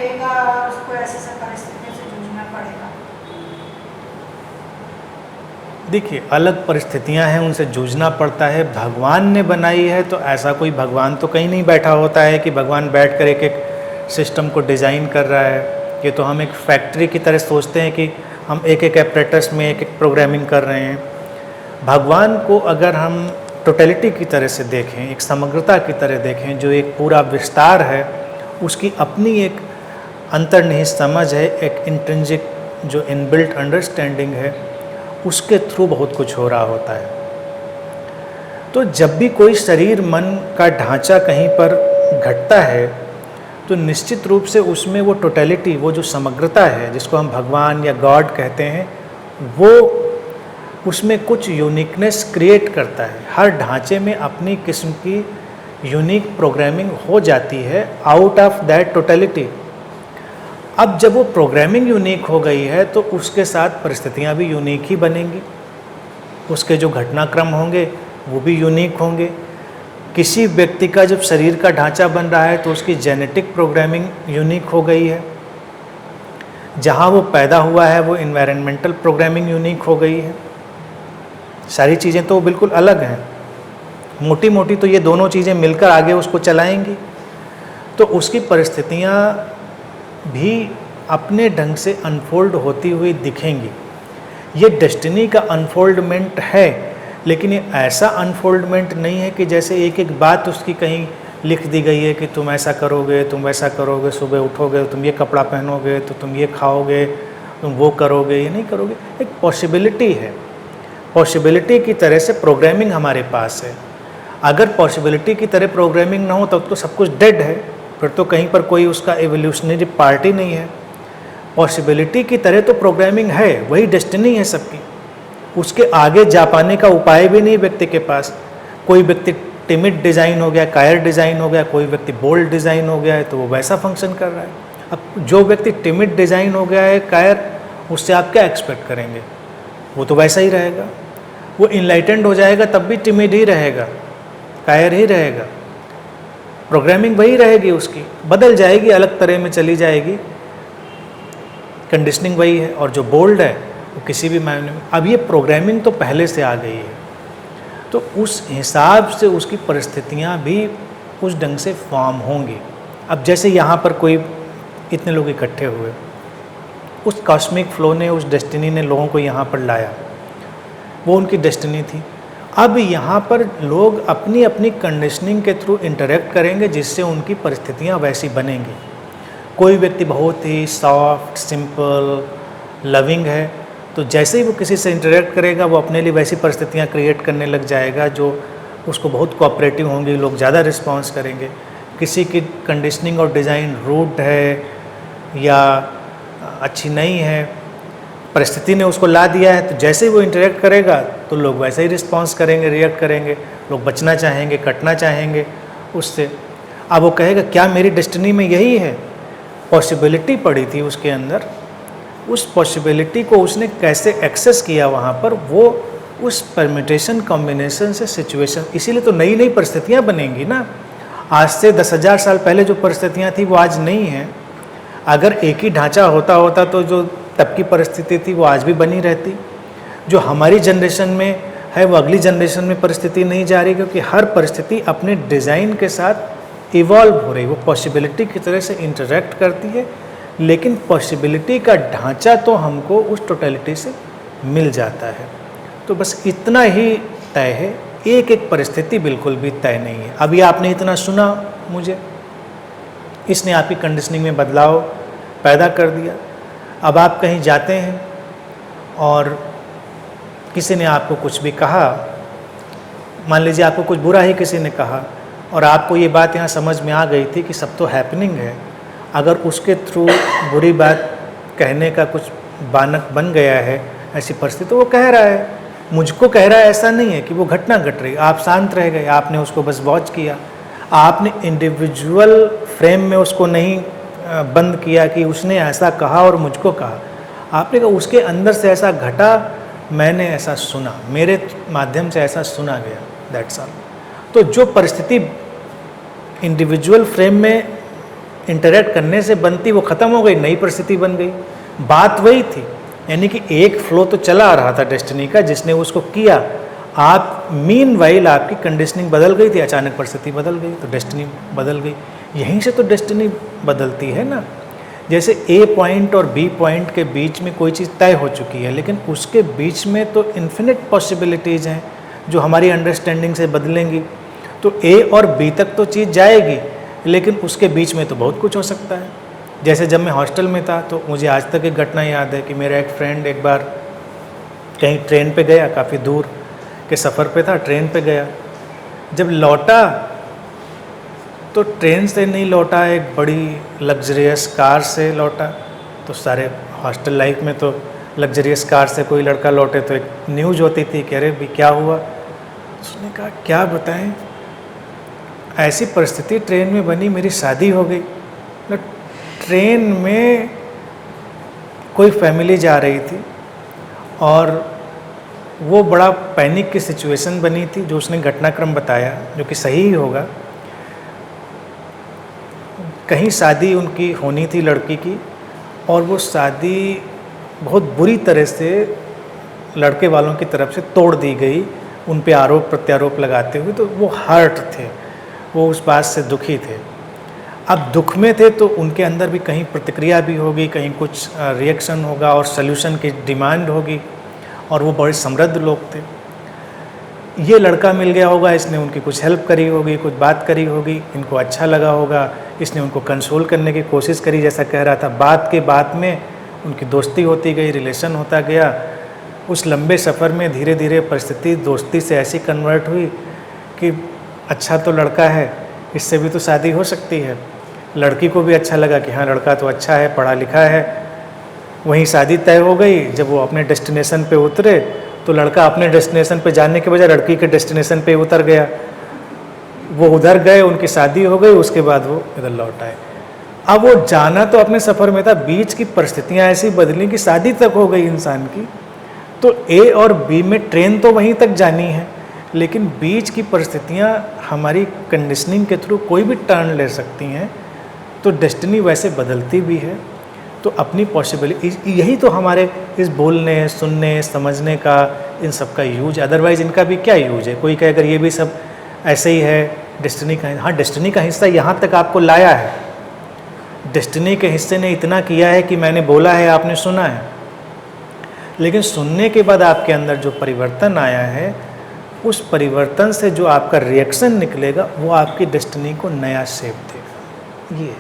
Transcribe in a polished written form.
मिलेगा और उसको ऐसे सब परिस्थितियों से जूझना पड़ेगा? देखिए, अलग परिस्थितियां हैं, उनसे जूझना पड़ता है। भगवान ने बनाई है तो ऐसा कोई भगवान तो कहीं नहीं बैठा होता है कि भगवान बैठ कर एक एक सिस्टम को डिज़ाइन कर रहा है। ये तो हम एक फैक्ट्री की तरह सोचते हैं कि हम एक एक एपरेटस में एक एक प्रोग्रामिंग कर रहे हैं। भगवान को अगर हम टोटलिटी की तरह से देखें, एक समग्रता की तरह देखें, जो एक पूरा विस्तार है, उसकी अपनी एक अंतर्निहित समझ है, एक इंट्रिंसिक जो इनबिल्ट अंडरस्टैंडिंग है, उसके थ्रू बहुत कुछ हो रहा होता है। तो जब भी कोई शरीर मन का ढांचा कहीं पर घटता है तो निश्चित रूप से उसमें वो टोटलिटी, वो जो समग्रता है जिसको हम भगवान या गॉड कहते हैं, वो उसमें कुछ यूनिकनेस क्रिएट करता है। हर ढांचे में अपनी किस्म की यूनिक प्रोग्रामिंग हो जाती है आउट ऑफ दैट टोटलिटी। अब जब वो प्रोग्रामिंग यूनिक हो गई है तो उसके साथ परिस्थितियाँ भी यूनिक ही बनेंगी, उसके जो घटनाक्रम होंगे वो भी यूनिक होंगे। किसी व्यक्ति का जब शरीर का ढांचा बन रहा है तो उसकी जेनेटिक प्रोग्रामिंग यूनिक हो गई है, जहाँ वो पैदा हुआ है वो इन्वायरमेंटल प्रोग्रामिंग यूनिक हो गई है। सारी चीज़ें तो बिल्कुल अलग हैं, मोटी मोटी तो ये दोनों चीज़ें मिलकर आगे उसको चलाएंगी। तो उसकी परिस्थितियाँ भी अपने ढंग से अनफोल्ड होती हुई दिखेंगी। ये डेस्टिनी का अनफोल्डमेंट है, लेकिन ये ऐसा अनफोल्डमेंट नहीं है कि जैसे एक एक बात उसकी कहीं लिख दी गई है कि तुम ऐसा करोगे, तुम वैसा करोगे, सुबह उठोगे तुम ये कपड़ा पहनोगे, तो तुम ये खाओगे, तुम वो करोगे, ये नहीं करोगे। एक पॉसिबिलिटी है, पॉसिबिलिटी की तरह से प्रोग्रामिंग हमारे पास है। अगर पॉसिबिलिटी की तरह प्रोग्रामिंग ना हो तब तो सब कुछ डेड है, फिर तो कहीं पर कोई उसका एवोल्यूशनरी पार्टी नहीं है। पॉसिबिलिटी की तरह तो प्रोग्रामिंग है, वही डेस्टिनी है सबकी। उसके आगे जा पाने का उपाय भी नहीं व्यक्ति के पास। कोई व्यक्ति टिमिड डिज़ाइन हो गया, कायर डिज़ाइन हो गया, कोई व्यक्ति बोल्ड डिज़ाइन हो गया है तो वो वैसा फंक्शन कर रहा है। अब जो व्यक्ति टिमिड डिज़ाइन हो गया है, कायर, उससे आप क्या एक्सपेक्ट करेंगे? वो तो वैसा ही रहेगा। वो इनलाइटेंड हो जाएगा तब भी टिमिड ही रहेगा, कायर ही रहेगा। प्रोग्रामिंग वही रहेगी, उसकी बदल जाएगी, अलग तरह में चली जाएगी, कंडीशनिंग वही है। और जो बोल्ड है वो किसी भी मायने में, अब ये प्रोग्रामिंग तो पहले से आ गई है, तो उस हिसाब से उसकी परिस्थितियाँ भी उस ढंग से फॉर्म होंगी। अब जैसे यहाँ पर कोई इतने लोग इकट्ठे हुए, उस कॉस्मिक फ्लो ने, उस डेस्टिनी ने लोगों को यहाँ पर लाया, वो उनकी डेस्टिनी थी। अब यहाँ पर लोग अपनी अपनी कंडीशनिंग के थ्रू इंटरेक्ट करेंगे जिससे उनकी परिस्थितियाँ वैसी बनेंगी। कोई व्यक्ति बहुत ही सॉफ्ट, सिंपल, लविंग है, तो जैसे ही वो किसी से इंटरेक्ट करेगा वो अपने लिए वैसी परिस्थितियाँ क्रिएट करने लग जाएगा जो उसको बहुत कोऑपरेटिव होंगी, लोग ज़्यादा रिस्पॉन्स करेंगे। किसी की कंडीशनिंग और डिज़ाइन रूड है या अच्छी नहीं है, परिस्थिति ने उसको ला दिया है, तो जैसे ही वो इंटरेक्ट करेगा तो लोग वैसे ही रिस्पॉन्स करेंगे, रिएक्ट करेंगे। लोग बचना चाहेंगे, कटना चाहेंगे उससे। अब वो कहेगा क्या मेरी डेस्टिनी में यही है? पॉसिबिलिटी पड़ी थी उसके अंदर, उस पॉसिबिलिटी को उसने कैसे एक्सेस किया वहाँ पर, वो उस परम्यूटेशन कॉम्बिनेशन से सिचुएशन, इसीलिए तो नई नई परिस्थितियाँ बनेंगी ना। आज से 10,000 साल पहले जो परिस्थितियाँ थी वो आज नहीं हैं। अगर एक ही ढांचा होता तो जो तब की परिस्थिति थी वो आज भी बनी रहती। जो हमारी जनरेशन में है वो अगली जनरेशन में परिस्थिति नहीं जा रही, क्योंकि हर परिस्थिति अपने डिज़ाइन के साथ इवॉल्व हो रही, वो पॉसिबिलिटी की तरह से इंटरेक्ट करती है, लेकिन पॉसिबिलिटी का ढांचा तो हमको उस टोटलिटी से मिल जाता है। तो बस इतना ही तय है, एक एक परिस्थिति बिल्कुल भी तय नहीं है। अभी आपने इतना सुना मुझे, इसने आपकी कंडीशनिंग में बदलाव पैदा कर दिया। अब आप कहीं जाते हैं और किसी ने आपको कुछ भी कहा, मान लीजिए आपको कुछ बुरा ही किसी ने कहा और आपको ये बात यहाँ समझ में आ गई थी कि सब तो हैपनिंग है, अगर उसके थ्रू बुरी बात कहने का कुछ बानक बन गया है, ऐसी परिस्थिति, तो वो कह रहा है, मुझको कह रहा है, ऐसा नहीं है कि वो घटना घट रही। आप शांत रह गए, आपने उसको बस वॉच किया, आपने इंडिविजुअल फ्रेम में उसको नहीं बंद किया कि उसने ऐसा कहा और मुझको कहा। आपने कहा उसके अंदर से ऐसा घटा, मैंने ऐसा सुना, मेरे माध्यम से ऐसा सुना गया, दैट्स ऑल। तो जो परिस्थिति इंडिविजुअल फ्रेम में इंटरेक्ट करने से बनती वो ख़त्म हो गई, नई परिस्थिति बन गई। बात वही थी, यानी कि एक फ्लो तो चला आ रहा था डेस्टिनी का, जिसने उसको किया। आप मीनवाइल आपकी कंडीशनिंग बदल गई थी, अचानक परिस्थिति बदल गई तो डेस्टिनी बदल गई। यहीं से तो डेस्टिनी बदलती है ना। जैसे ए पॉइंट और बी पॉइंट के बीच में कोई चीज़ तय हो चुकी है, लेकिन उसके बीच में तो इन्फिनिट पॉसिबिलिटीज़ हैं जो हमारी अंडरस्टैंडिंग से बदलेंगी। तो ए और बी तक तो चीज़ जाएगी, लेकिन उसके बीच में तो बहुत कुछ हो सकता है। जैसे जब मैं हॉस्टल में था तो मुझे आज तक एक घटना याद है कि मेरा एक फ्रेंड एक बार कहीं ट्रेन पे गया, काफ़ी दूर के सफ़र पे था, ट्रेन पे गया। जब लौटा तो ट्रेन से नहीं लौटा, एक बड़ी लग्जरियस कार से लौटा। तो सारे हॉस्टल लाइफ में तो लग्जरियस कार से कोई लड़का लौटे तो एक न्यूज़ होती थी कि अरे भी क्या हुआ। उसने कहा क्या बताएं, ऐसी परिस्थिति ट्रेन में बनी, मेरी शादी हो गई। ट्रेन में कोई फैमिली जा रही थी और वो बड़ा पैनिक की सिचुएशन बनी थी, जो उसने घटनाक्रम बताया, जो कि सही ही होगा। कहीं शादी उनकी होनी थी लड़की की, और वो शादी बहुत बुरी तरह से लड़के वालों की तरफ से तोड़ दी गई, उन पे आरोप प्रत्यारोप लगाते हुए। तो वो हर्ट थे, वो उस बात से दुखी थे। अब दुख में थे तो उनके अंदर भी कहीं प्रतिक्रिया भी होगी, कहीं कुछ रिएक्शन होगा और सल्यूशन की डिमांड होगी, और वो बड़े समृद्ध लोग थे। ये लड़का मिल गया होगा, इसने उनकी कुछ हेल्प करी होगी, कुछ बात करी होगी, इनको अच्छा लगा होगा, इसने उनको कंसोल करने की कोशिश करी, जैसा कह रहा था। बात के बाद में उनकी दोस्ती होती गई, रिलेशन होता गया। उस लंबे सफ़र में धीरे धीरे परिस्थिति दोस्ती से ऐसी कन्वर्ट हुई कि अच्छा तो लड़का है, इससे भी तो शादी हो सकती है। लड़की को भी अच्छा लगा कि हाँ लड़का तो अच्छा है, पढ़ा लिखा है। वहीं शादी तय हो गई। जब वो अपने डेस्टिनेशन पे उतरे तो लड़का अपने डेस्टिनेशन पे जाने के बजाय लड़की के डेस्टिनेशन पे उतर गया। वो उधर गए, उनकी शादी हो गई, उसके बाद वो इधर लौट आए। अब वो जाना तो अपने सफ़र में था, बीच की परिस्थितियाँ ऐसी बदली कि शादी तक हो गई इंसान की। तो ए और बी में ट्रेन तो वहीं तक जानी है, लेकिन बीच की परिस्थितियाँ हमारी कंडीशनिंग के थ्रू कोई भी टर्न ले सकती हैं। तो डेस्टिनी वैसे बदलती भी है। तो अपनी पॉसिबिलिटी, यही तो हमारे इस बोलने, सुनने, समझने का, इन सब का यूज। अदरवाइज़ इनका भी क्या यूज है। कोई कहे अगर ये भी सब ऐसे ही है, डेस्टिनी का, हाँ डेस्टिनी का हिस्सा यहाँ तक आपको लाया है। डेस्टिनी के हिस्से ने इतना किया है कि मैंने बोला है, आपने सुना है, लेकिन सुनने के बाद आपके अंदर जो परिवर्तन आया है, उस परिवर्तन से जो आपका रिएक्शन निकलेगा वो आपकी डेस्टिनी को नया शेप देगा। ये